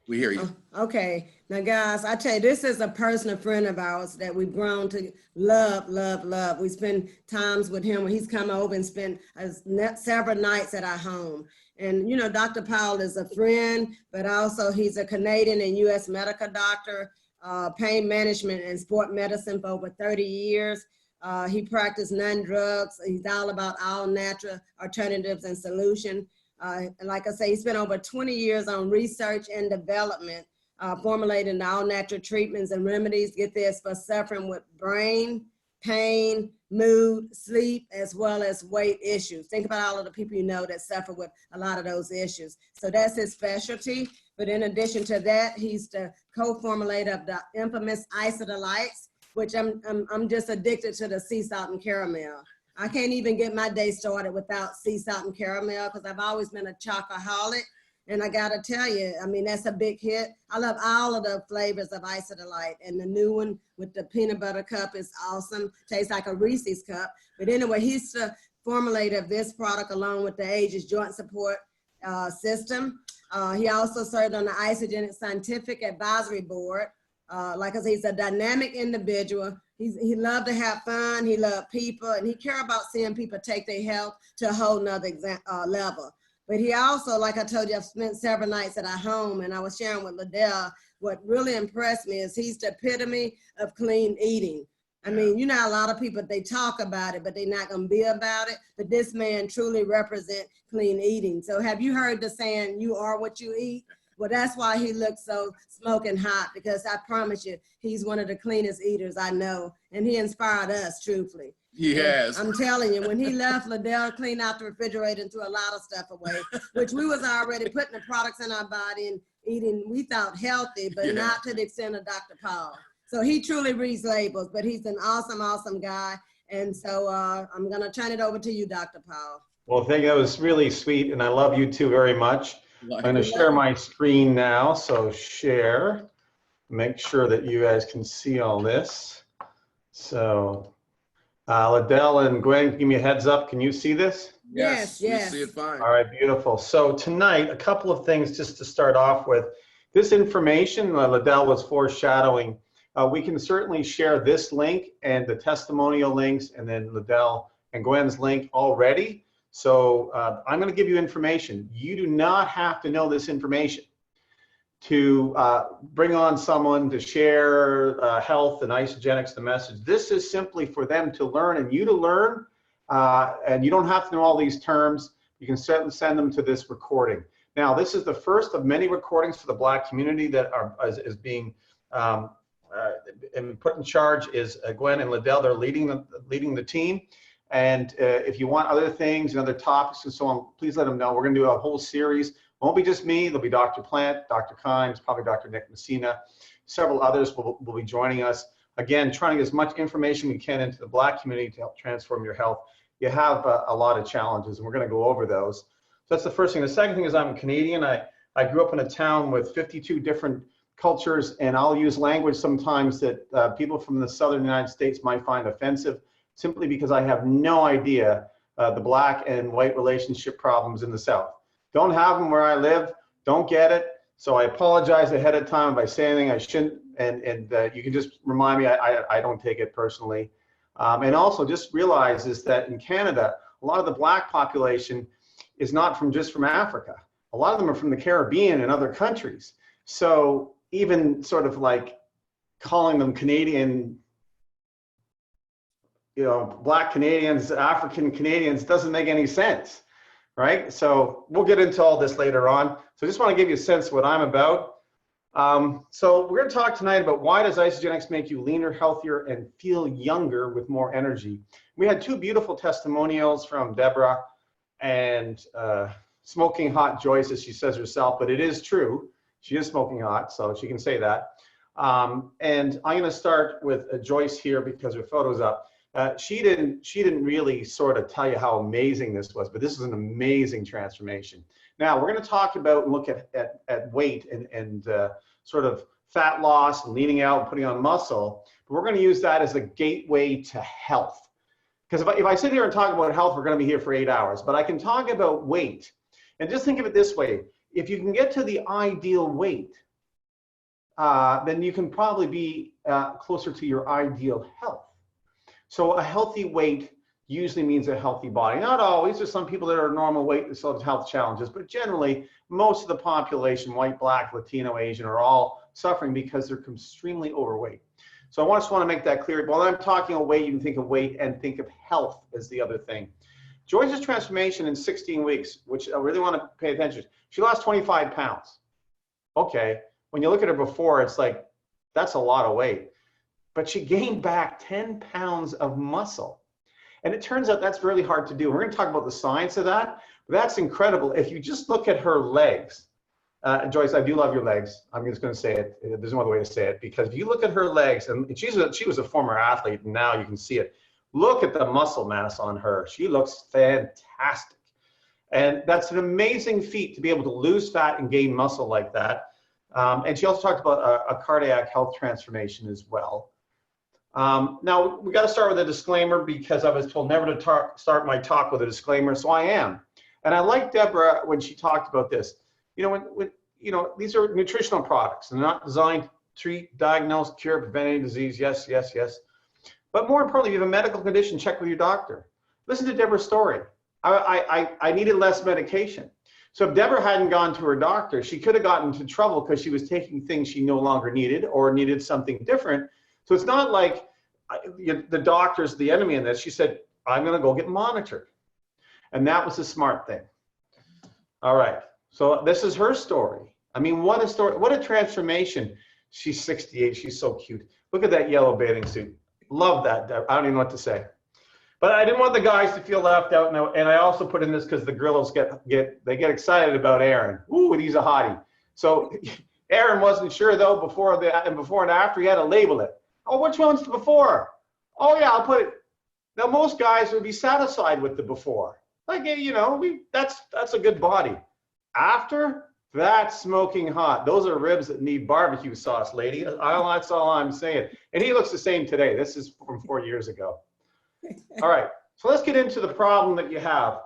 We hear you. Okay. Now, guys, I tell you, this is a personal friend of ours that we've grown to love, love, love. We spend times with him when he's come over and spent several nights at our home. And, you know, Dr. Powell is a friend, but also he's a Canadian and U.S. medical doctor, pain management and sport medicine for over 30 years. He practiced non-drugs. He's all about all natural alternatives and solution. Like I say, he spent over 20 years on research and development, formulating all natural treatments and remedies, get this, for suffering with brain, pain, mood, sleep, as well as weight issues. Think about all of the people you know that suffer with a lot of those issues. So that's his specialty. But in addition to that, he's the co-formulator of the infamous Isodelites, which I'm just addicted to the sea salt and caramel. I can't even get my day started without sea salt and caramel because I've always been a chocoholic. And I gotta tell you, I mean, that's a big hit. I love all of the flavors of Isodelight, and the new one with the peanut butter cup is awesome. Tastes like a Reese's cup. But anyway, he's the formulator of this product along with the Aegis Joint Support System. He also served on the Isagenix Scientific Advisory Board. Like I said, he's a dynamic individual. He loved to have fun. He loved people, and he cared about seeing people take their health to a whole nother level. But he also, like I told you, I've spent several nights at our home, and I was sharing with Liddell, what really impressed me is he's the epitome of clean eating. I mean, you know, a lot of people, they talk about it, but they're not going to be about it. But this man truly represents clean eating. So have you heard the saying, you are what you eat? Well, that's why he looks so smoking hot, because I promise you, he's one of the cleanest eaters I know. And he inspired us, truthfully. He has. I'm telling you, when he left, Liddell cleaned out the refrigerator and threw a lot of stuff away, which we was already putting the products in our body and eating, we thought healthy, but not to the extent of Dr. Paul. So he truly reads labels, but he's an awesome, awesome guy. And so I'm going to turn it over to you, Dr. Paul. Well, I think that was really sweet, and I love you two very much. I'm going to share my screen now, so share. Make sure that you guys can see all this. So, Liddell and Gwen, give me a heads up. Can you see this? Yes. We see it fine. All right, beautiful. So tonight, a couple of things just to start off with. This information, Liddell was foreshadowing. We can certainly share this link and the testimonial links, and then Liddell and Gwen's link already. So I'm going to give you information. You do not have to know this information to bring on someone to share health and Isagenix, the message. This is simply for them to learn and you to learn, and you don't have to know all these terms. You can certainly send them to this recording. Now, this is the first of many recordings for the Black community that is being and put in charge is Gwen and Liddell. They're leading the team. And if you want other things and other topics and so on, please let them know. We're going to do a whole series. It won't be just me. There'll be Dr. Plant, Dr. Kimes, probably Dr. Nick Messina. Several others will be joining us. Again, trying to get as much information we can into the Black community to help transform your health. You have a lot of challenges, and we're going to go over those. So that's the first thing. The second thing is I'm Canadian. I grew up in a town with 52 different cultures, and I'll use language sometimes that people from the southern United States might find offensive, simply because I have no idea the Black and white relationship problems in the South. Don't have them where I live, don't get it. So I apologize ahead of time by saying I shouldn't, and you can just remind me I don't take it personally. And also just realize is that in Canada, a lot of the Black population is not just from Africa. A lot of them are from the Caribbean and other countries. So even sort of like calling them Canadian, you know, Black Canadians, African Canadians doesn't make any sense, right? So we'll get into all this later on. So I just want to give you a sense of what I'm about. So we're going to talk tonight about why does Isagenix make you leaner, healthier, and feel younger with more energy. We had two beautiful testimonials from Deborah and Smoking Hot Joyce, as she says herself, but it is true. She is smoking hot, so she can say that. And I'm going to start with Joyce here because her photo's up. She didn't really sort of tell you how amazing this was, but this is an amazing transformation. Now we're going to talk about and look at weight and sort of fat loss and leaning out and putting on muscle, but we're going to use that as a gateway to health. Because if I sit here and talk about health, we're going to be here for 8 hours, but I can talk about weight. And just think of it this way. If you can get to the ideal weight, then you can probably be closer to your ideal health. So a healthy weight usually means a healthy body. Not always. There's some people that are normal weight that still have health challenges, but generally most of the population, white, black, Latino, Asian, are all suffering because they're extremely overweight. So I just want to make that clear. While I'm talking about weight, you can think of weight and think of health as the other thing. Joyce's transformation in 16 weeks, which I really want to pay attention to. She lost 25 pounds. Okay, when you look at her before, it's like, that's a lot of weight. But she gained back 10 pounds of muscle. And it turns out that's really hard to do. We're going to talk about the science of that. But that's incredible. If you just look at her legs, Joyce, I do love your legs. I'm just going to say it. There's no other way to say it. Because if you look at her legs, and she was a former athlete, and now you can see it. Look at the muscle mass on her. She looks fantastic. And that's an amazing feat to be able to lose fat and gain muscle like that. And she also talked about a cardiac health transformation as well. Now, we got to start with a disclaimer because I was told never to start my talk with a disclaimer, so I am. And I like Deborah when she talked about this. You know, when these are nutritional products, and they're not designed to treat, diagnose, cure, prevent any disease. Yes, yes, yes. But more importantly, if you have a medical condition, check with your doctor. Listen to Deborah's story. I needed less medication. So if Deborah hadn't gone to her doctor, she could have gotten into trouble because she was taking things she no longer needed or needed something different. So it's not like the doctor's the enemy in this. She said, I'm going to go get monitored. And that was the smart thing. All right. So this is her story. I mean, what a story. What a transformation. She's 68. She's so cute. Look at that yellow bathing suit. Love that. I don't even know what to say. But I didn't want the guys to feel left out. And I also put in this because the grillos get excited about Aaron. Ooh, he's a hottie. So Aaron wasn't sure though before and after. He had to label it. Oh, which one's the before? Oh yeah, I'll put it. Now most guys would be satisfied with the before. Like, you know, that's a good body. After, that's smoking hot. Those are ribs that need barbecue sauce, lady. That's all I'm saying. And he looks the same today. This is from 4 years ago. All right, so let's get into the problem that you have.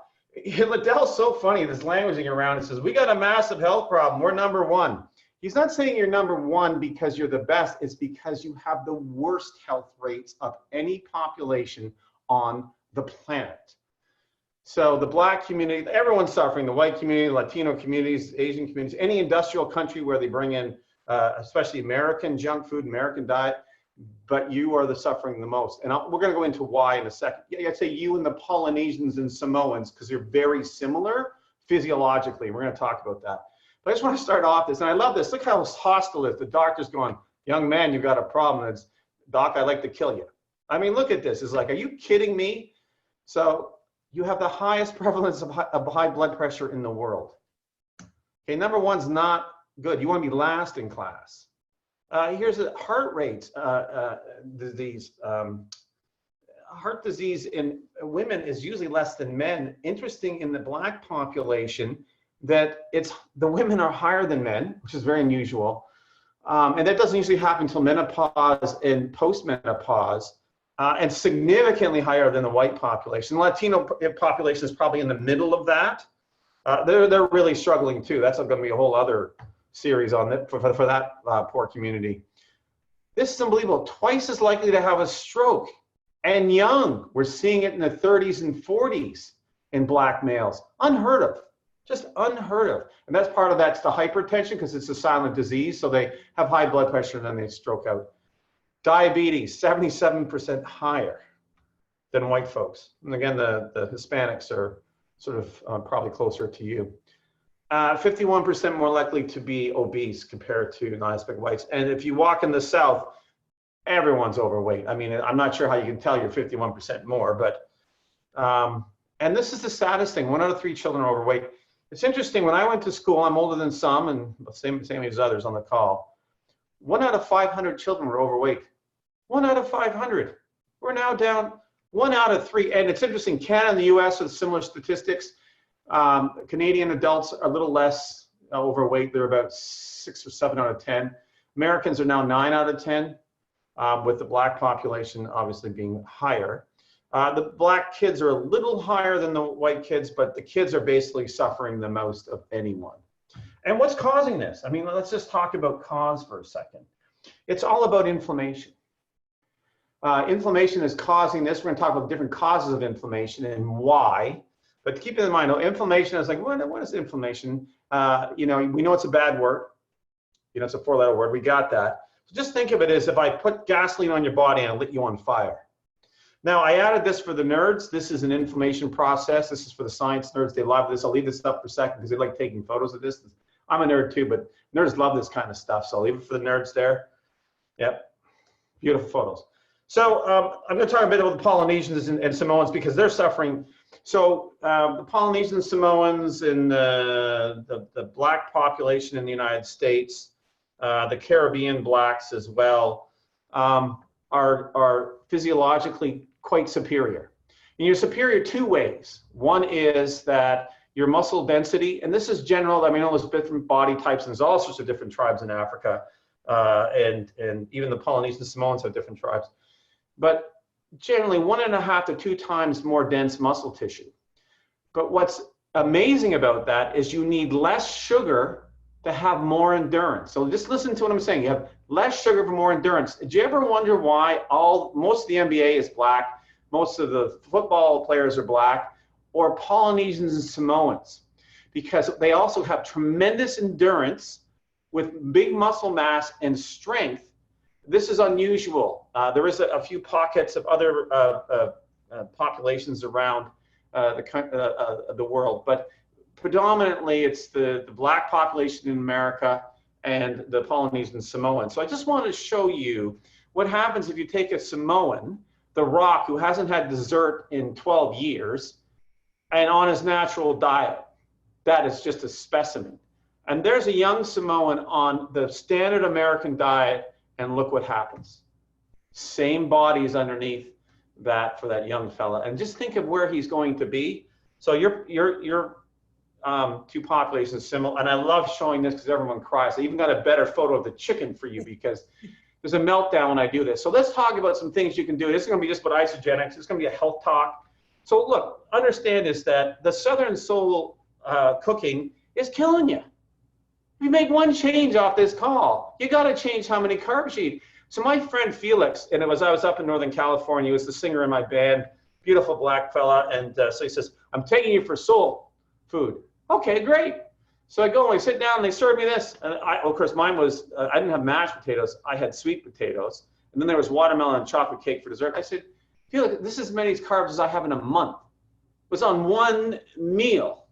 Liddell's so funny, this languaging around. It says, we got a massive health problem. We're number one. He's not saying you're number one because you're the best. It's because you have the worst health rates of any population on the planet. So the black community, everyone's suffering, the white community, Latino communities, Asian communities, any industrial country where they bring in, especially American junk food, American diet, but you are the suffering the most. And we're going to go into why in a second. I'd say you and the Polynesians and Samoans, because they're very similar physiologically. We're going to talk about that. But I just want to start off this, and I love this. Look how hostile it is. The doctor's going, young man, you've got a problem. It's, doc, I'd like to kill you. I mean, look at this. It's like, are you kidding me? So you have the highest prevalence of high blood pressure in the world. Okay, number one's not good. You want to be last in class. Here's a heart rate disease. Heart disease in women is usually less than men. Interesting in the black population that the women are higher than men, which is very unusual. And that doesn't usually happen until menopause and postmenopause, and significantly higher than the white population. The Latino population is probably in the middle of that. They're really struggling too. That's going to be a whole other series on that for that poor community. This is unbelievable. Twice as likely to have a stroke, and young. We're seeing it in the 30s and 40s in black males. Unheard of. Just unheard of. And that's part of that's the hypertension because it's a silent disease. So they have high blood pressure and then they stroke out. Diabetes, 77% higher than white folks. And again, the Hispanics are sort of probably closer to you. 51% more likely to be obese compared to non-Hispanic whites. And if you walk in the South, everyone's overweight. I mean, I'm not sure how you can tell you're 51% more, but, and this is the saddest thing. 1 out of 3 children are overweight. It's interesting, when I went to school, I'm older than some and same age as others on the call. 1 out of 500 children were overweight. 1 out of 500. We're now down 1 out of 3. And it's interesting, Canada and the US have similar statistics. Canadian adults are a little less overweight. They're about 6 or 7 out of 10. Americans are now 9 out of 10, with the black population obviously being higher. The black kids are a little higher than the white kids, but the kids are basically suffering the most of anyone. And what's causing this? I mean, let's just talk about cause for a second. It's all about inflammation. Inflammation is causing this. We're going to talk about different causes of inflammation and why. But keep in mind, inflammation is like, what is inflammation? We know it's a bad word. It's a 4-letter word. We got that. So just think of it as if I put gasoline on your body and I lit you on fire. Now, I added this for the nerds. This is an inflammation process. This is for the science nerds. They love this. I'll leave this up for a second because they like taking photos of this. I'm a nerd too, but nerds love this kind of stuff. So I'll leave it for the nerds there. Yep. Beautiful photos. So I'm going to talk a bit about the Polynesians and Samoans because they're suffering. So the Polynesian Samoans and the black population in the United States, the Caribbean blacks as well, are physiologically quite superior. And you're superior 2 ways. One is that your muscle density, and this is general. I mean, there's different body types, and there's all sorts of different tribes in Africa, and even the Polynesian Samoans have different tribes. But generally 1.5 to 2 times more dense muscle tissue. But what's amazing about that is you need less sugar to have more endurance. So just listen to what I'm saying. You have less sugar for more endurance. Did you ever wonder why most of the NBA is black, most of the football players are black, or Polynesians and Samoans? Because they also have tremendous endurance with big muscle mass and strength. This is unusual. There is a few pockets of other populations around the world, but predominantly it's the black population in America and the Polynesian Samoan. So I just wanted to show you what happens if you take a Samoan, the Rock, who hasn't had dessert in 12 years, and on his natural diet. That is just a specimen. And there's a young Samoan on the standard American diet, and look what happens. Same bodies underneath that for that young fella. And just think of where he's going to be. So your 2 populations similar. And I love showing this because everyone cries. I even got a better photo of the chicken for you because there's a meltdown when I do this. So let's talk about some things you can do. This is going to be just about isogenics. It's going to be a health talk. So look, understand is that the Southern Soul cooking is killing you. We make one change off this call. You got to change how many carbs you eat. So my friend Felix, and I was up in Northern California, he was the singer in my band, beautiful black fella. And so he says, I'm taking you for soul food. Okay, great. So I go and I sit down and they serve me this. And of course, mine was, I didn't have mashed potatoes. I had sweet potatoes. And then there was watermelon and chocolate cake for dessert. I said, Felix, this is as many carbs as I have in a month. It was on one meal.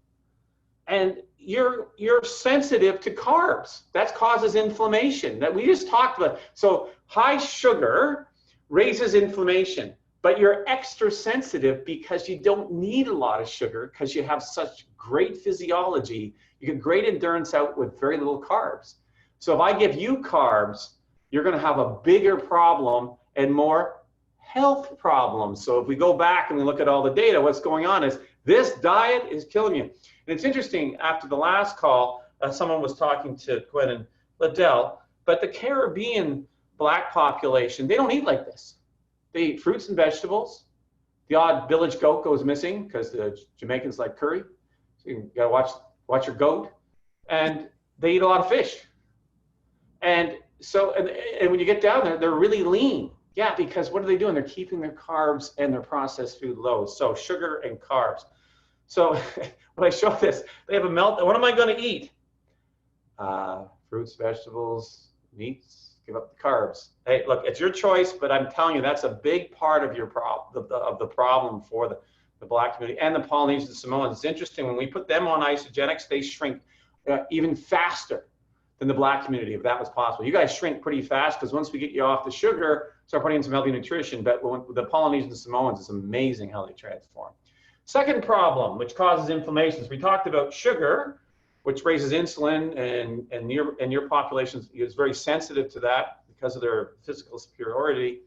And you're sensitive to carbs. That causes inflammation that we just talked about. So high sugar raises inflammation, but you're extra sensitive because you don't need a lot of sugar because you have such great physiology. You get great endurance out with very little carbs. So if I give you carbs, you're going to have a bigger problem and more health problems. So if we go back and we look at all the data, what's going on is this diet is killing you. And it's interesting, after the last call, someone was talking to Gwen and Liddell, but the Caribbean black population, they don't eat like this. They eat fruits and vegetables. The odd village goat goes missing because the Jamaicans like curry. So you gotta watch your goat. And they eat a lot of fish. And so, and when you get down there, they're really lean. Yeah, because what are they doing? They're keeping their carbs and their processed food low. So sugar and carbs. So when I show this, they have a melt. What am I going to eat? Fruits, vegetables, meats. Give up the carbs. Hey, look, it's your choice, but I'm telling you, that's a big part of your the problem for the black community and the Polynesian Samoans. It's interesting when we put them on isogenics, they shrink even faster than the black community, if that was possible. You guys shrink pretty fast because once we get you off the sugar, start putting in some healthy nutrition. But the Polynesian Samoans, it's amazing how they transform. Second problem, which causes inflammations. We talked about sugar, which raises insulin, and your population is very sensitive to that because of their physical superiority.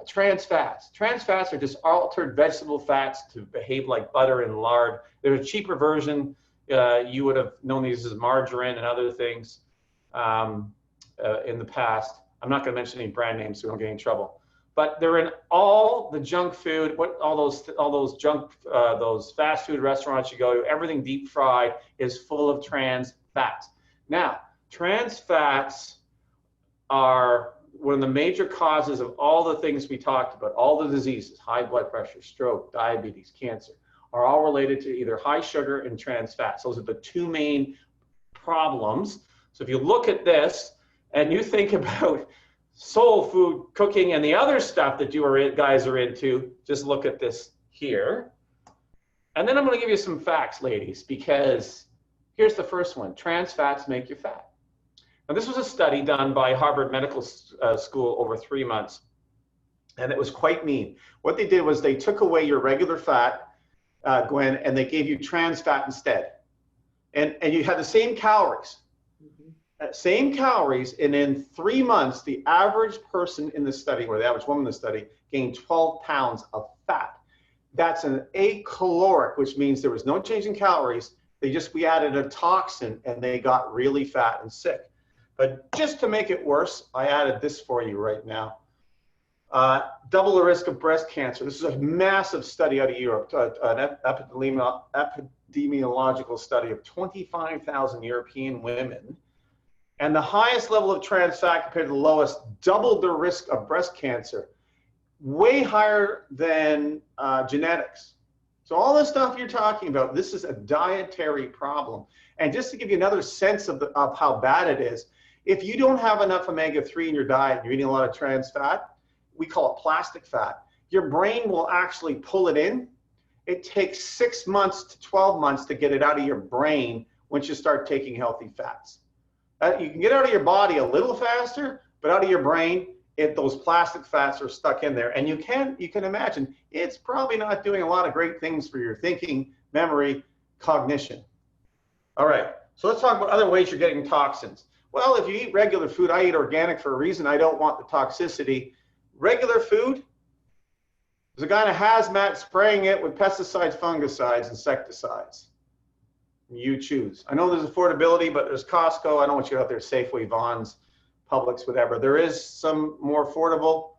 Trans fats. Trans fats are just altered vegetable fats to behave like butter and lard. There's a cheaper version. You would have known these as margarine and other things in the past. I'm not going to mention any brand names so we don't get in trouble. But they're in all the junk food, all those fast food restaurants you go to. Everything deep fried is full of trans fats. Now, trans fats are one of the major causes of all the things we talked about, all the diseases, high blood pressure, stroke, diabetes, cancer, are all related to either high sugar and trans fats. Those are the two main problems. So if you look at this and you think about soul food cooking and the other stuff that guys are into, just look at this here. And then I'm going to give you some facts, ladies, because here's the first one. Trans fats make you fat. Now, this was a study done by Harvard Medical School over 3 months, and it was quite mean. What they did was they took away your regular fat, Gwen, and they gave you trans fat instead. And you had the same calories. Same calories, and in 3 months, the average person in the study, or the average woman in the study, gained 12 pounds of fat. That's an acaloric, which means there was no change in calories. We added a toxin, and they got really fat and sick. But just to make it worse, I added this for you right now. Double the risk of breast cancer. This is a massive study out of Europe, an epidemiological study of 25,000 European women. And the highest level of trans fat compared to the lowest doubled the risk of breast cancer, way higher than genetics. So all the stuff you're talking about, this is a dietary problem. And just to give you another sense of how bad it is, if you don't have enough omega-3 in your diet, you're eating a lot of trans fat, we call it plastic fat, your brain will actually pull it in. It takes 6 months to 12 months to get it out of your brain once you start taking healthy fats. You can get out of your body a little faster, but out of your brain, those plastic fats are stuck in there. And you can imagine, it's probably not doing a lot of great things for your thinking, memory, cognition. All right, so let's talk about other ways you're getting toxins. Well, if you eat regular food, I eat organic for a reason. I don't want the toxicity. Regular food, there's a guy in a hazmat spraying it with pesticides, fungicides, insecticides. You choose. I know there's affordability, but there's Costco. I don't want you out there, Safeway, Vons, Publix, whatever. There is some more affordable.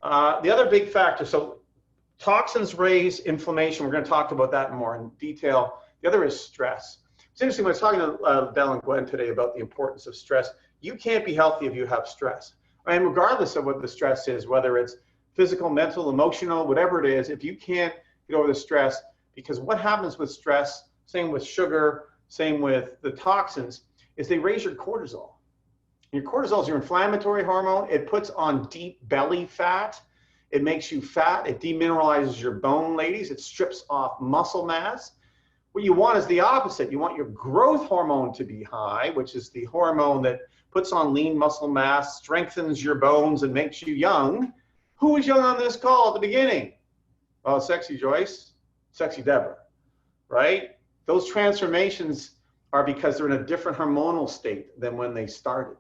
The other big factor, so toxins raise inflammation. We're going to talk about that more in detail. The other is stress. It's interesting, when I was talking to Del and Gwen today about the importance of stress. You can't be healthy if you have stress. And regardless of what the stress is, whether it's physical, mental, emotional, whatever it is, if you can't get over the stress, because what happens with stress, same with sugar, same with the toxins, is they raise your cortisol. Your cortisol is your inflammatory hormone. It puts on deep belly fat. It makes you fat. It demineralizes your bone, ladies. It strips off muscle mass. What you want is the opposite. You want your growth hormone to be high, which is the hormone that puts on lean muscle mass, strengthens your bones, and makes you young. Who was young on this call at the beginning? Oh, Sexy Joyce, Sexy Deborah, right? Those transformations are because they're in a different hormonal state than when they started.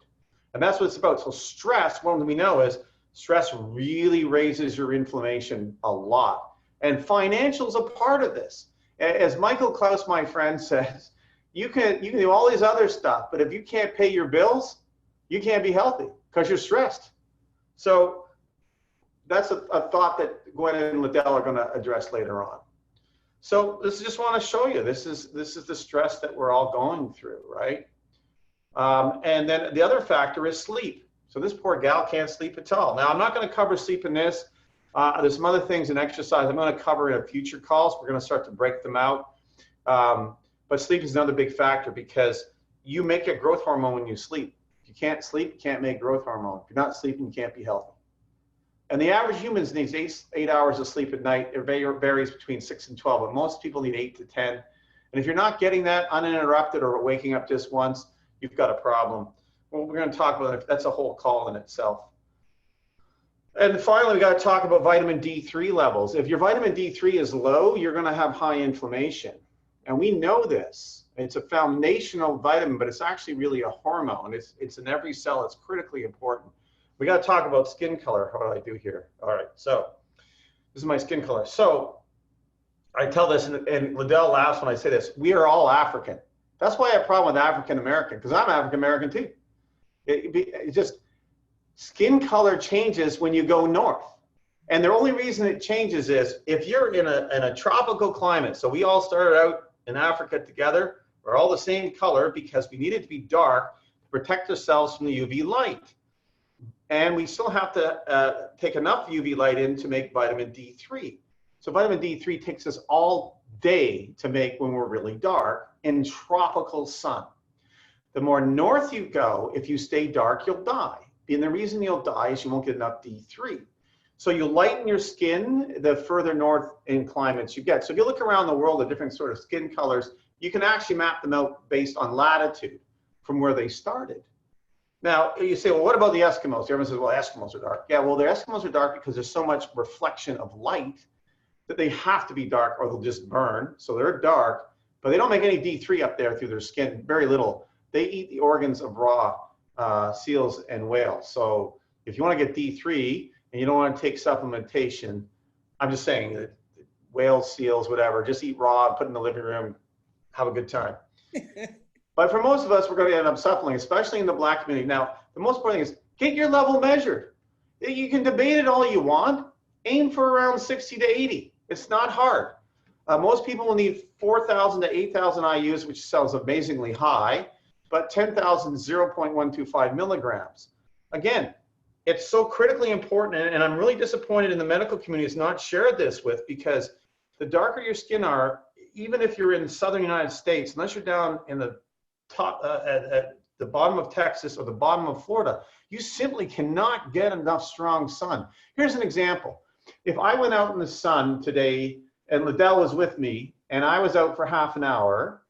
And that's what it's about. So stress, one we know is stress really raises your inflammation a lot. And financial is a part of this. As Michael Klaus, my friend, says, you can do all these other stuff, but if you can't pay your bills, you can't be healthy because you're stressed. So that's a thought that Gwen and Liddell are going to address later on. So this just want to show you, this is the stress that we're all going through, right? And then the other factor is sleep. So this poor gal can't sleep at all. Now, I'm not going to cover sleep in this. There's some other things in exercise I'm going to cover in future calls. We're going to start to break them out. But sleep is another big factor because you make a growth hormone when you sleep. If you can't sleep, you can't make growth hormone. If you're not sleeping, you can't be healthy. And the average human needs 8 hours of sleep at night. It varies between 6 and 12, but most people need 8 to 10. And if you're not getting that uninterrupted or waking up just once, you've got a problem. Well, we're going to talk about it. That's a whole call in itself. And finally, we got to talk about vitamin D3 levels. If your vitamin D3 is low, you're going to have high inflammation. And we know this. It's a foundational vitamin, but it's actually really a hormone. It's in every cell. It's critically important. We got to talk about skin color. How do I do here? All right. So this is my skin color. So I tell this, and Liddell laughs when I say this. We are all African. That's why I have a problem with African American, because I'm African American too. It just, skin color changes when you go north. And the only reason it changes is if you're in a tropical climate. So we all started out in Africa together. We're all the same color because we need it to be dark to protect ourselves from the UV light. And we still have to take enough UV light in to make vitamin D3. So vitamin D3 takes us all day to make when we're really dark in tropical sun. The more north you go, if you stay dark, you'll die. And the reason you'll die is you won't get enough D3. So you lighten your skin the further north in climates you get. So if you look around the world at different sort of skin colors, you can actually map them out based on latitude from where they started. Now, you say, well, what about the Eskimos? Everyone says, well, Eskimos are dark. Yeah, well, the Eskimos are dark because there's so much reflection of light that they have to be dark or they'll just burn. So they're dark, but they don't make any D3 up there through their skin, very little. They eat the organs of raw seals and whales. So if you want to get D3 and you don't want to take supplementation, I'm just saying that whales, seals, whatever, just eat raw, put it in the living room, have a good time. But for most of us, we're going to end up supplementing, especially in the Black community. Now, the most important thing is get your level measured. You can debate it all you want. Aim for around 60 to 80. It's not hard. Most people will need 4,000 to 8,000 IUs, which sounds amazingly high, but 10,000, 0.125 milligrams. Again, it's so critically important, and I'm really disappointed in the medical community has not shared this with, because the darker your skin are, even if you're in southern United States, unless you're down in the top at the bottom of Texas or the bottom of Florida, you simply cannot get enough strong sun. Here's an example. If I went out in the sun today and Liddell was with me and I was out for half an hour,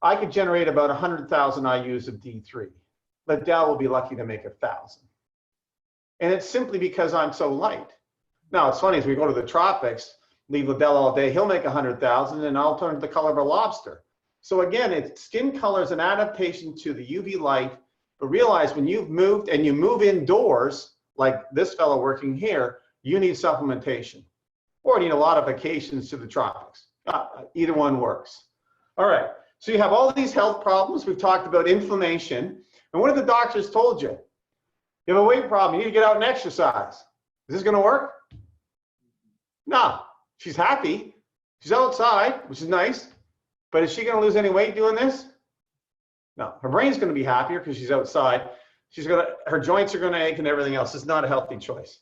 I could generate about 100,000 IUs of D3. Liddell will be lucky to make 1,000. And it's simply because I'm so light. Now, it's funny, as we go to the tropics, leave Liddell all day, he'll make 100,000 and I'll turn the color of a lobster. So again, it's skin color is an adaptation to the UV light, but realize when you've moved and you move indoors, like this fellow working here, you need supplementation or need a lot of vacations to the tropics. Either one works. All right, so you have all these health problems. We've talked about inflammation. And what have the doctors told you? You have a weight problem, you need to get out and exercise. Is this gonna work? No, she's happy. She's outside, which is nice. But is she going to lose any weight doing this? No, her brain's going to be happier because she's outside. Her joints are going to ache and everything else. It's not a healthy choice.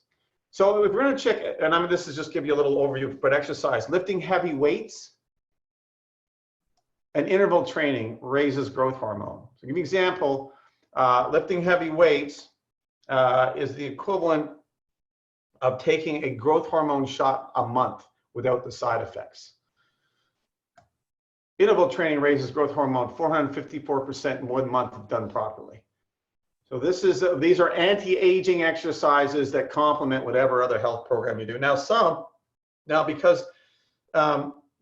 So if we're going to check, and this is just give you a little overview, but exercise, lifting heavy weights and interval training raises growth hormone. So give you an example, lifting heavy weights is the equivalent of taking a growth hormone shot a month without the side effects. Interval training raises growth hormone 454% in 1 month if done properly. So these are anti-aging exercises that complement whatever other health program you do. Now because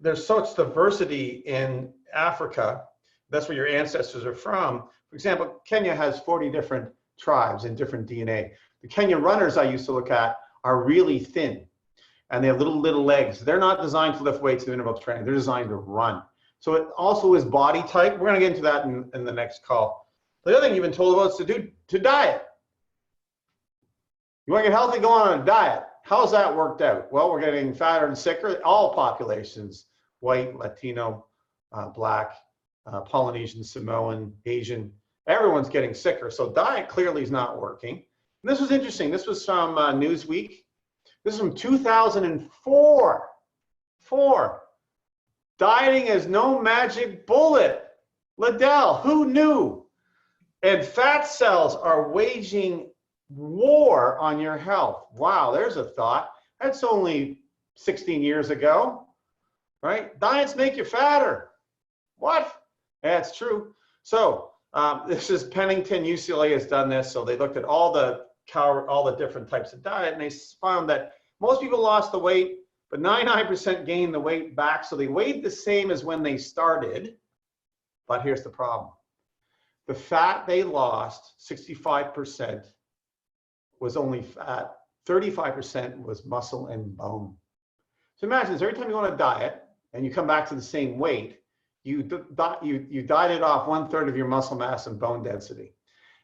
there's such diversity in Africa, that's where your ancestors are from. For example, Kenya has 40 different tribes and different DNA. The Kenya runners I used to look at are really thin and they have little legs. They're not designed to lift weights in interval training. They're designed to run. So it also is body type. We're going to get into that in the next call. The other thing you've been told about is to diet. You want to get healthy, go on a diet. How's that worked out? Well, we're getting fatter and sicker. All populations, white, Latino, Black, Polynesian, Samoan, Asian, everyone's getting sicker. So diet clearly is not working. And this was interesting. This was from Newsweek. This is from 2004. Dieting is no magic bullet. Liddell, who knew? And fat cells are waging war on your health. Wow, there's a thought. That's only 16 years ago, right? Diets make you fatter. What? That's true. So this is Pennington, UCLA has done this. So they looked at all the different types of diet, and they found that most people lost the weight, but 99% gained the weight back. So they weighed the same as when they started. But here's the problem. The fat they lost, 65%, was only fat. 35% was muscle and bone. So imagine this, every time you want to diet and you come back to the same weight, you dieted off 1/3 of your muscle mass and bone density.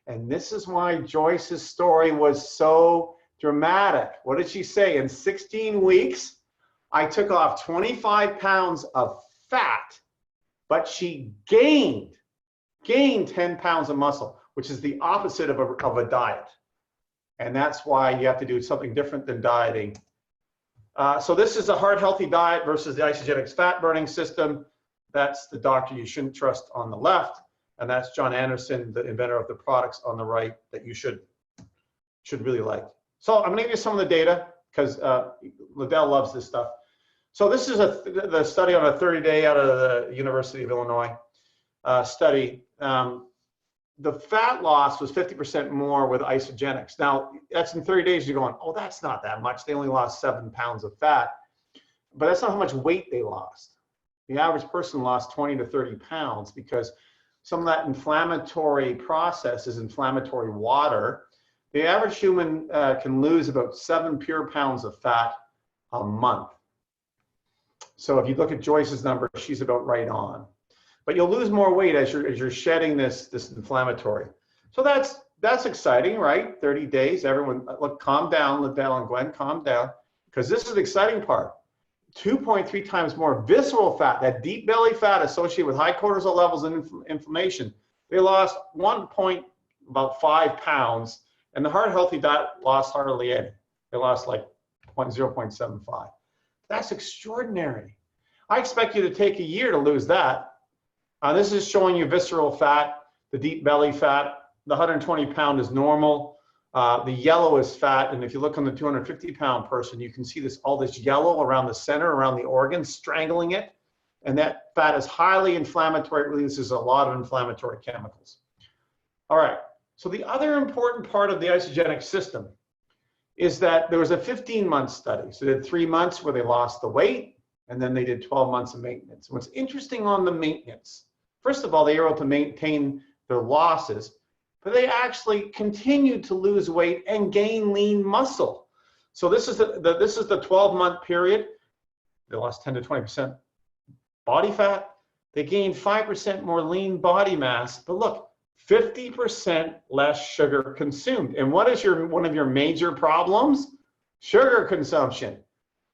And this is why Joyce's story was so dramatic. What did she say? In 16 weeks, I took off 25 pounds of fat, but she gained 10 pounds of muscle, which is the opposite of a diet. And that's why you have to do something different than dieting. So this is a heart healthy diet versus the Isagenix fat burning system. That's the doctor you shouldn't trust on the left. And that's John Anderson, the inventor of the products on the right that you should really like. So I'm gonna give you some of the data because Liddell loves this stuff. So this is the study on a 30-day out of the University of Illinois study. The fat loss was 50% more with Isagenix. Now, that's in 30 days. You're going, oh, that's not that much. They only lost 7 pounds of fat. But that's not how much weight they lost. The average person lost 20 to 30 pounds because some of that inflammatory process is inflammatory water. The average human can lose about 7 pure pounds of fat a month. So if you look at Joyce's number, she's about right on. But you'll lose more weight as you're shedding this inflammatory. So that's exciting, right? 30 days, everyone, look, calm down, Liddell and Gwen, calm down, because this is the exciting part. 2.3 times more visceral fat, that deep belly fat associated with high cortisol levels and inflammation. They lost about 5 pounds, and the heart healthy diet lost hardly any. They lost like 0.75. That's extraordinary. I expect you to take a year to lose that. This is showing you visceral fat, the deep belly fat. The 120 pound is normal. The yellow is fat, and if you look on the 250 pound person, you can see all this yellow around the center, around the organ, strangling it. And that fat is highly inflammatory. It releases a lot of inflammatory chemicals. All right, so the other important part of the Isagenix system is that there was a 15-month study. So they did 3 months where they lost the weight, and then they did 12 months of maintenance. What's interesting on the maintenance, first of all, they were able to maintain their losses, but they actually continued to lose weight and gain lean muscle. So this is the 12-month period. They lost 10 to 20% body fat. They gained 5% more lean body mass. But look, 50% less sugar consumed. And what is one of your major problems? Sugar consumption.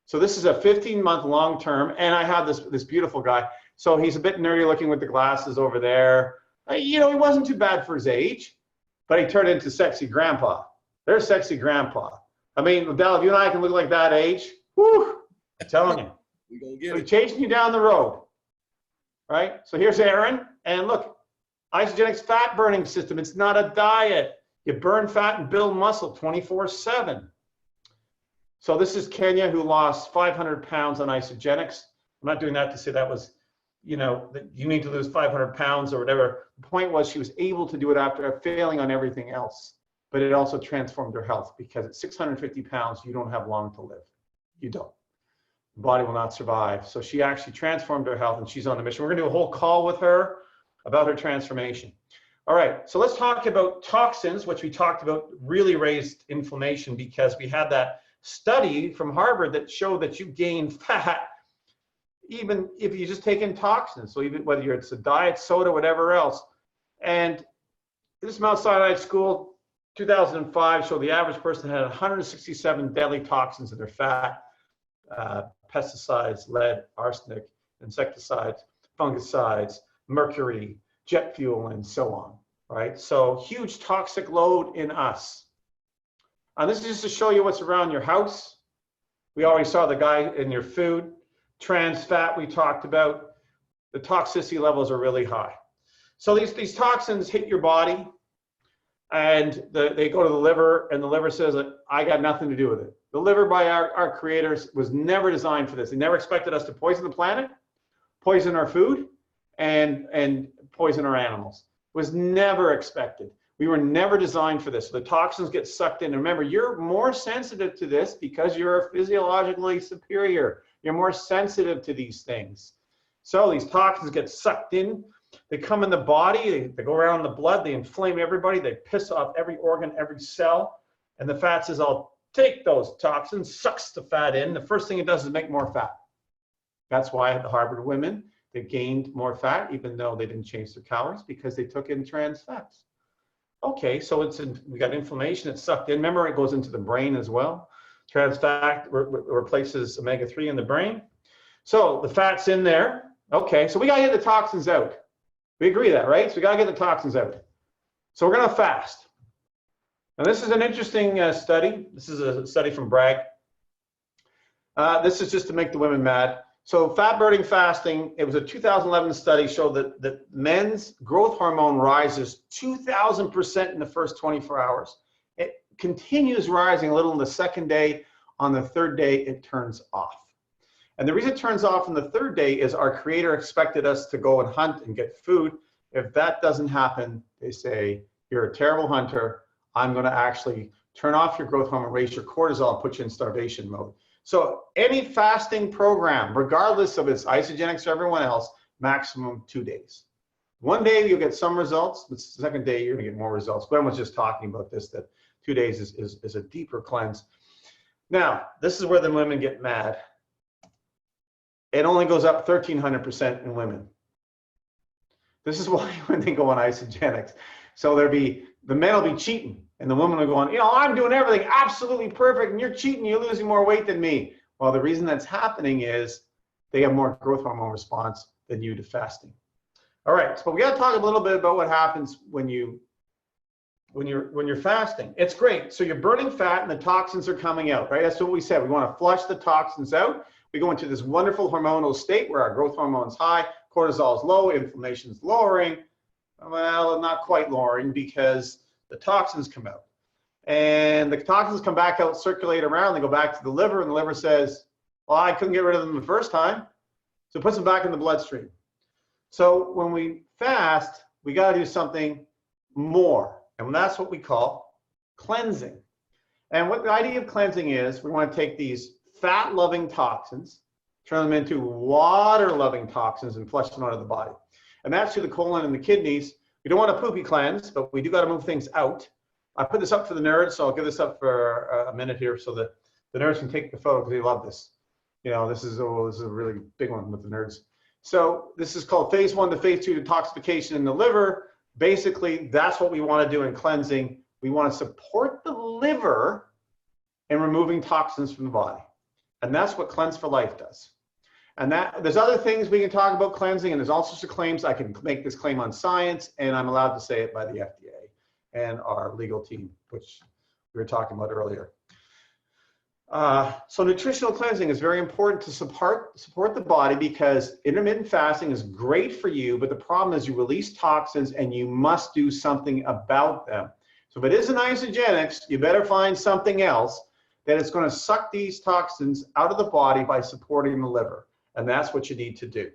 So this is a 15-month long-term, and I have this beautiful guy. So he's a bit nerdy looking with the glasses over there. You know, he wasn't too bad for his age, but he turned into sexy grandpa. There's sexy grandpa. I mean, Liddell, if you and I can look like that age, whew, I'm telling you. We're chasing you down the road, right? So here's Aaron, and look, Isagenix fat burning system. It's not a diet. You burn fat and build muscle 24/7. So this is Kenya, who lost 500 pounds on Isagenix. I'm not doing that to say that was, you know, that you need to lose 500 pounds or whatever. The point was she was able to do it after failing on everything else. But it also transformed her health, because at 650 pounds, you don't have long to live. You don't. The body will not survive. So she actually transformed her health, and she's on the mission. We're going to do a whole call with her about her transformation. All right, so let's talk about toxins, which we talked about really raised inflammation, because we had that study from Harvard that showed that you gain fat even if you just take in toxins. So even whether it's a diet, soda, whatever else. And this Mount Sinai School, 2005, showed the average person had 167 deadly toxins in their fat, pesticides, lead, arsenic, insecticides, fungicides, mercury, jet fuel, and so on, right? So huge toxic load in us. And this is just to show you what's around your house. We already saw the guy in your food. Trans fat we talked about. The toxicity levels are really high. So these toxins hit your body, and they go to the liver, and the liver says, I got nothing to do with it. The liver, by our creators, was never designed for this. They never expected us to poison the planet, poison our food, and poison our animals. It was never expected. We were never designed for this. So the toxins get sucked in. And remember, you're more sensitive to this because you're physiologically superior. You're more sensitive to these things. So these toxins get sucked in. They come in the body. They go around the blood. They inflame everybody. They piss off every organ, every cell. And the fat says, I'll take those toxins, sucks the fat in. The first thing it does is make more fat. That's why the Harvard women, they gained more fat, even though they didn't change their calories, because they took in trans fats. Okay, so we got inflammation, it's sucked in. Remember, it goes into the brain as well. Trans fat replaces omega-3 in the brain. So the fat's in there, Okay, so we gotta get the toxins out. We agree that, right? So we gotta get the toxins out. So we're gonna fast. Now this is an interesting study. This is a study from Bragg. This is just to make the women mad. So fat burning fasting, it was a 2011 study, showed that men's growth hormone rises 2,000% in the first 24 hours. It continues rising a little in the second day. On the third day, it turns off. And the reason it turns off on the third day is our creator expected us to go and hunt and get food. If that doesn't happen, they say, you're a terrible hunter. I'm going to actually turn off your growth hormone, raise your cortisol, and put you in starvation mode. So any fasting program, regardless of its isogenics or everyone else, maximum 2 days. One day you'll get some results, but the second day you're gonna get more results. Glenn was just talking about this, that 2 days is a deeper cleanse. Now, this is where the women get mad. It only goes up 1,300% in women. This is why when they go on isogenics. So the men will be cheating and the women will go on, I'm doing everything absolutely perfect and you're cheating, you're losing more weight than me. Well, the reason that's happening is they have more growth hormone response than you to fasting. All right, so we got to talk a little bit about what happens when you're fasting. It's great. So you're burning fat and the toxins are coming out, right? That's what we said. We want to flush the toxins out. We go into this wonderful hormonal state where our growth hormone is high, cortisol is low, inflammation is lowering. Well, not quite lowering because the toxins come out. And the toxins come back out, circulate around, they go back to the liver, and the liver says, well, I couldn't get rid of them the first time. So it puts them back in the bloodstream. So when we fast, we got to do something more. And that's what we call cleansing. And what the idea of cleansing is, we want to take these fat-loving toxins, turn them into water-loving toxins, and flush them out of the body. And that's through the colon and the kidneys. We don't want to poopy cleanse, but we do got to move things out. I put this up for the nerds, so I'll give this up for a minute here so that the nerds can take the photo because they love this. This is a really big one with the nerds. So this is called phase 1 to phase 2 detoxification in the liver. Basically, that's what we want to do in cleansing. We want to support the liver in removing toxins from the body. And that's what Cleanse for Life does. And there's other things we can talk about cleansing, and there's all sorts of claims. I can make this claim on science, and I'm allowed to say it by the FDA and our legal team, which we were talking about earlier. So nutritional cleansing is very important to support the body because intermittent fasting is great for you, but the problem is you release toxins and you must do something about them. So if it isn't isogenics, you better find something else that is going to suck these toxins out of the body by supporting the liver. And that's what you need to do.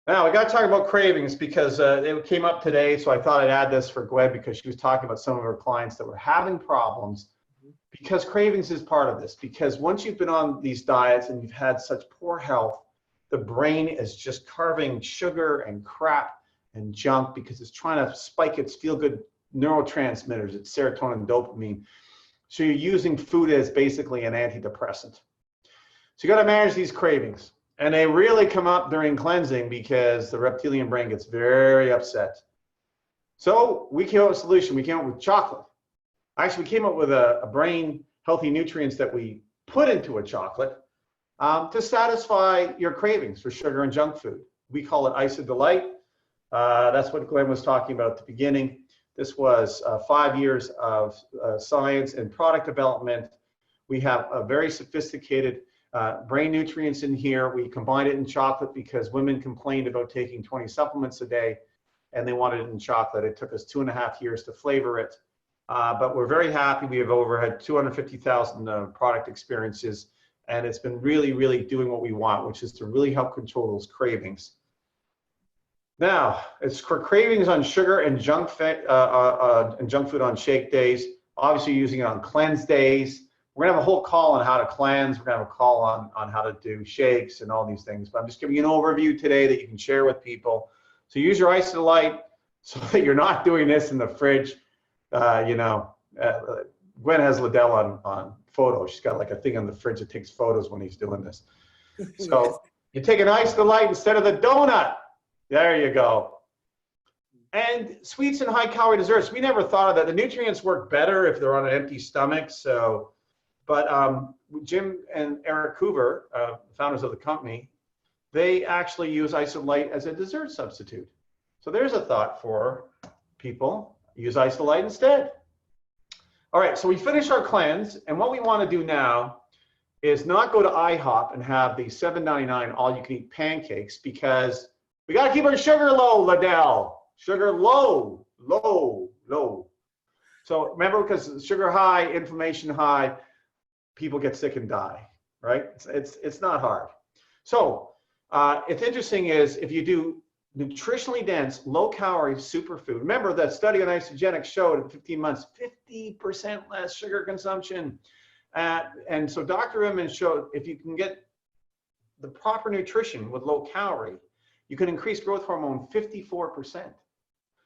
Now, we got to talk about cravings because it came up today, so I thought I'd add this for Gwen because she was talking about some of her clients that were having problems because cravings is part of this. Because once you've been on these diets and you've had such poor health, the brain is just carving sugar and crap and junk because it's trying to spike its feel-good neurotransmitters, its serotonin and dopamine. So you're using food as basically an antidepressant. So you got to manage these cravings. And they really come up during cleansing because the reptilian brain gets very upset. So we came up with a solution. We came up with chocolate. Actually, we came up with a brain healthy nutrients that we put into a chocolate to satisfy your cravings for sugar and junk food. We call it IsoDelight. That's what Glenn was talking about at the beginning. This was 5 years of science and product development. We have a very sophisticated brain nutrients in here. We combined it in chocolate because women complained about taking 20 supplements a day and they wanted it in chocolate. It took us 2.5 years to flavor it. But we're very happy. We have had 250,000 product experiences, and it's been really, really doing what we want, which is to really help control those cravings. Now, it's for cravings on sugar and junk food on shake days. Obviously, using it on cleanse days. We're gonna have a whole call on how to cleanse. We're gonna have a call on how to do shakes and all these things. But I'm just giving you an overview today that you can share with people. So use your IsoDelight so that you're not doing this in the fridge. Gwen has Liddell on photo. She's got like a thing on the fridge that takes photos when he's doing this. So yes. You take an IsoDelight instead of the donut. There you go. And sweets and high-calorie desserts. We never thought of that. The nutrients work better if they're on an empty stomach. But Jim and Eric Hoover, founders of the company, they actually use Isolite as a dessert substitute. So there's a thought for people, use Isolite instead. All right, so we finished our cleanse, and what we want to do now is not go to IHOP and have the $7.99 all-you-can-eat pancakes, because we got to keep our sugar low, Liddell. Sugar low, low, low. So remember, because sugar high, inflammation high, people get sick and die, right? It's not hard. So it's interesting is if you do nutritionally dense, low-calorie superfood. Remember that study on Isagenix showed in 15 months, 50% less sugar consumption. And so Dr. Emmons showed if you can get the proper nutrition with low calorie, you can increase growth hormone 54%.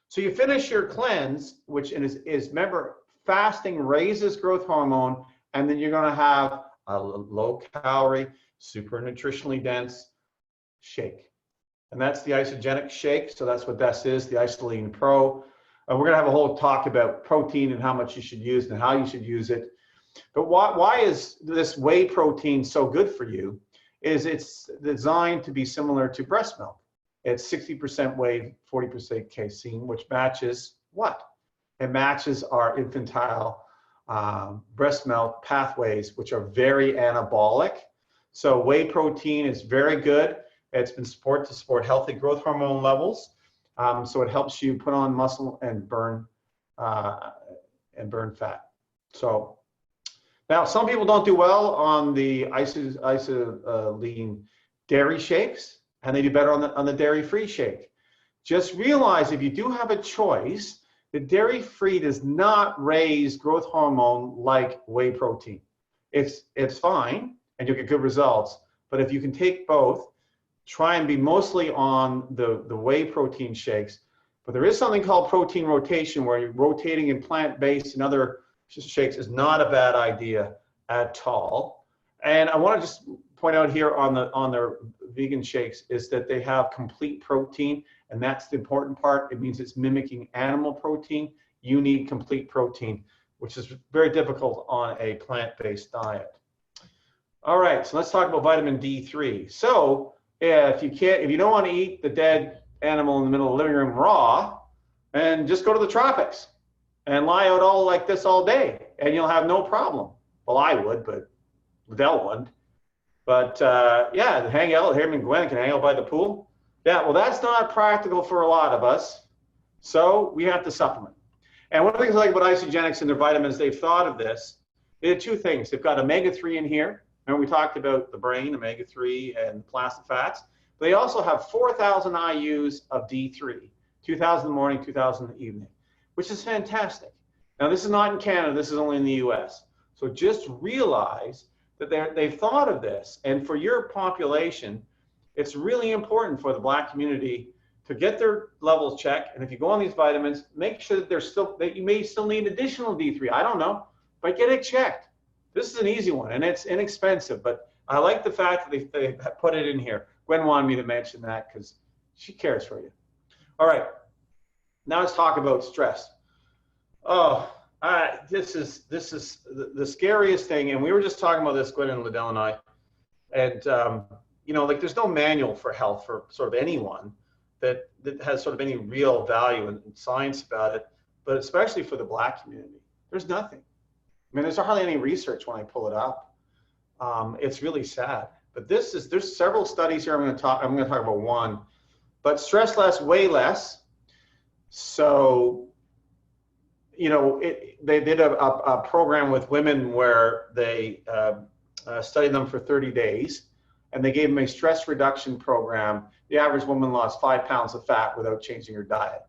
So you finish your cleanse, which is remember, fasting raises growth hormone, and then you're going to have a low-calorie, super nutritionally dense shake. And that's the Isagenix shake. So that's what this is, the Isoline Pro. We're going to have a whole talk about protein and how much you should use and how you should use it. But why is this whey protein so good for you? Is it's designed to be similar to breast milk. It's 60% whey, 40% casein, which matches what? It matches our infantile breast milk pathways, which are very anabolic. So whey protein is very good. It's been support to support healthy growth hormone levels. So it helps you put on muscle and burn fat. So now some people don't do well on the Isoline dairy shakes, and they do better on the dairy-free shake. Just realize if you do have a choice, the dairy-free does not raise growth hormone like whey protein. It's fine, and you'll get good results. But if you can take both, try and be mostly on the whey protein shakes. But there is something called protein rotation, where you're rotating in plant-based and other shakes is not a bad idea at all. And I want to just point out here on their vegan shakes is that they have complete protein, and that's the important part. It means it's mimicking animal protein. You need complete protein, which is very difficult on a plant-based diet. All right, so let's talk about vitamin D3. So if you don't want to eat the dead animal in the middle of the living room raw, and just go to the tropics and lie out all like this all day, and you'll have no problem. Well, I would, but Liddell wouldn't. But yeah, hang out. Him and Gwen can hang out by the pool. Yeah, well, that's not practical for a lot of us. So we have to supplement. And one of the things I like about Isagenix and their vitamins, they've thought of this. They did two things. They've got omega-3 in here. Remember we talked about the brain, omega-3 and plastic fats. But they also have 4,000 IUs of D3, 2,000 in the morning, 2,000 in the evening, which is fantastic. Now, this is not in Canada. This is only in the US. So just realize that they've thought of this. And for your population, it's really important for the Black community to get their levels checked. And if you go on these vitamins, make sure that you may still need additional D3. I don't know, but get it checked. This is an easy one, and it's inexpensive. But I like the fact that they put it in here. Gwen wanted me to mention that because she cares for you. All right, now let's talk about stress. Oh, this is the scariest thing, and we were just talking about this, Gwen and Liddell and I, and you know, like there's no manual for health for sort of anyone that has sort of any real value and science about it, but especially for the Black community, there's nothing. I mean, there's hardly any research when I pull it up. It's really sad, but there's several studies here. I'm going to talk about one, but stress less, weigh less. So, you know, they did a program with women where they studied them for 30 days, and they gave them a stress reduction program. The average woman lost 5 pounds of fat without changing her diet.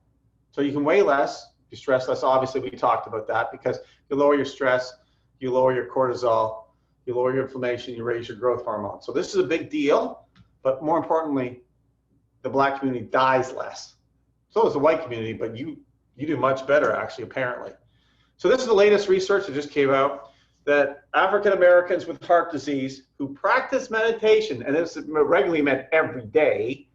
So you can weigh less, you stress less. Obviously, we talked about that because you lower your stress, you lower your cortisol, you lower your inflammation, you raise your growth hormone. So this is a big deal, but more importantly, the Black community dies less. So does the white community, but you do much better, actually, apparently. So this is the latest research that just came out, that African Americans with heart disease who practice meditation, and this regularly meant every day,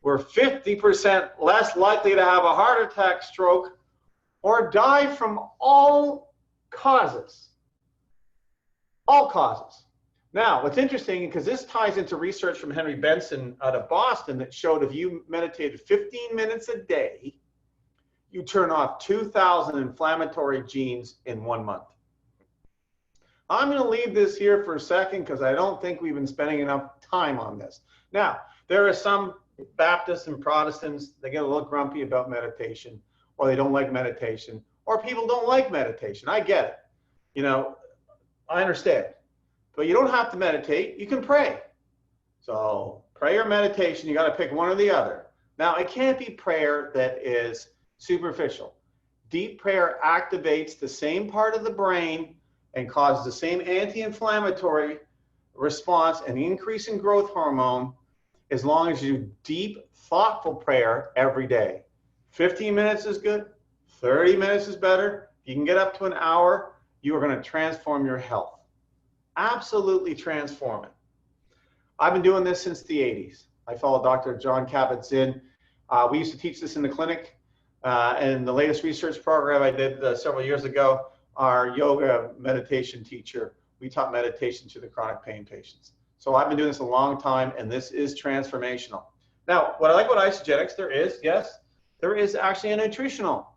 were 50% less likely to have a heart attack, stroke, or die from all causes. All causes. Now, what's interesting, because this ties into research from Henry Benson out of Boston that showed if you meditated 15 minutes a day, you turn off 2,000 inflammatory genes in 1 month. I'm going to leave this here for a second because I don't think we've been spending enough time on this. Now, there are some Baptists and Protestants, they get a little grumpy about meditation, or they don't like meditation, or people don't like meditation. I get it. You know, I understand. But you don't have to meditate. You can pray. So prayer or meditation, you got to pick one or the other. Now, it can't be prayer that is superficial. Deep prayer activates the same part of the brain and causes the same anti-inflammatory response and increase in growth hormone as long as you do deep, thoughtful prayer every day. 15 minutes is good. 30 minutes is better. If you can get up to an hour, you are going to transform your health. Absolutely transform it. I've been doing this since the 80s. I follow Dr. Jon Kabat-Zinn. We used to teach this in the clinic. And the latest research program I did several years ago, our yoga meditation teacher, we taught meditation to the chronic pain patients. So I've been doing this a long time, and this is transformational. Now, what I like about Isagenix, there is actually a nutritional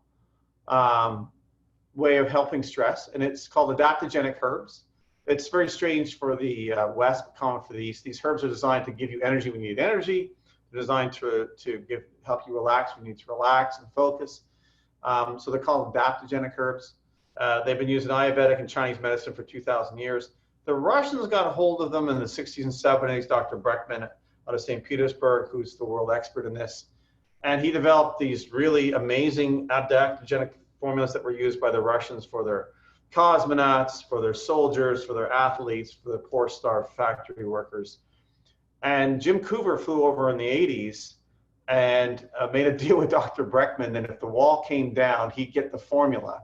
way of helping stress, and it's called adaptogenic herbs. It's very strange for the West, but common for the East. These herbs are designed to give you energy when you need energy. They're designed to help you relax when you need to relax and focus. So they're called adaptogenic herbs. They've been used in Ayurvedic and Chinese medicine for 2,000 years. The Russians got a hold of them in the 60s and 70s. Dr. Brekman out of St. Petersburg, who's the world expert in this. And he developed these really amazing adaptogenic formulas that were used by the Russians for their cosmonauts, for their soldiers, for their athletes, for the poor starved factory workers. And Jim Coover flew over in the 80s and made a deal with Dr. Brekman that if the wall came down, he'd get the formula.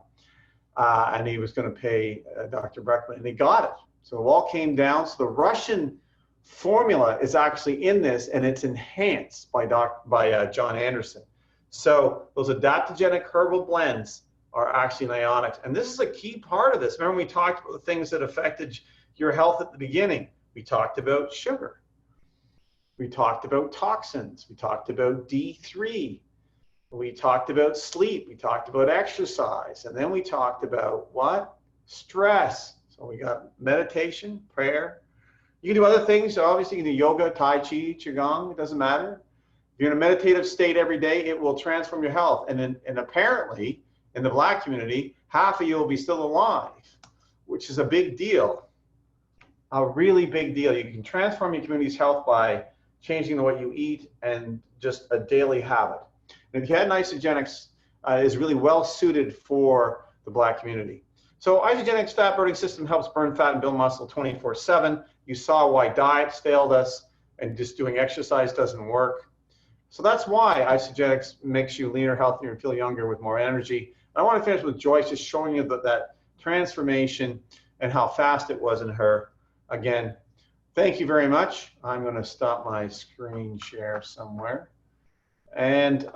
And he was going to pay Dr. Brekman, and he got it. So the wall came down. So the Russian formula is actually in this, and it's enhanced by John Anderson. So those adaptogenic herbal blends are actually an ionics. And this is a key part of this. Remember we talked about the things that affected your health at the beginning. We talked about sugar. We talked about toxins. We talked about D3. We talked about sleep. We talked about exercise. And then we talked about what? Stress. So we got meditation, prayer. You can do other things. So obviously you can do yoga, Tai Chi, Qigong. It doesn't matter. If you're in a meditative state every day, it will transform your health. And apparently, in the Black community, half of you will be still alive, which is a big deal. A really big deal. You can transform your community's health by changing the way you eat and just a daily habit. And if you had an Isagenix, is really well suited for the Black community. So Isagenix fat burning system helps burn fat and build muscle 24/7. You saw why diets failed us and just doing exercise doesn't work. So that's why Isagenix makes you leaner, healthier, and feel younger with more energy. I want to finish with Joyce just showing you that transformation and how fast it was in her. Again, thank you very much. I'm going to stop my screen share somewhere. And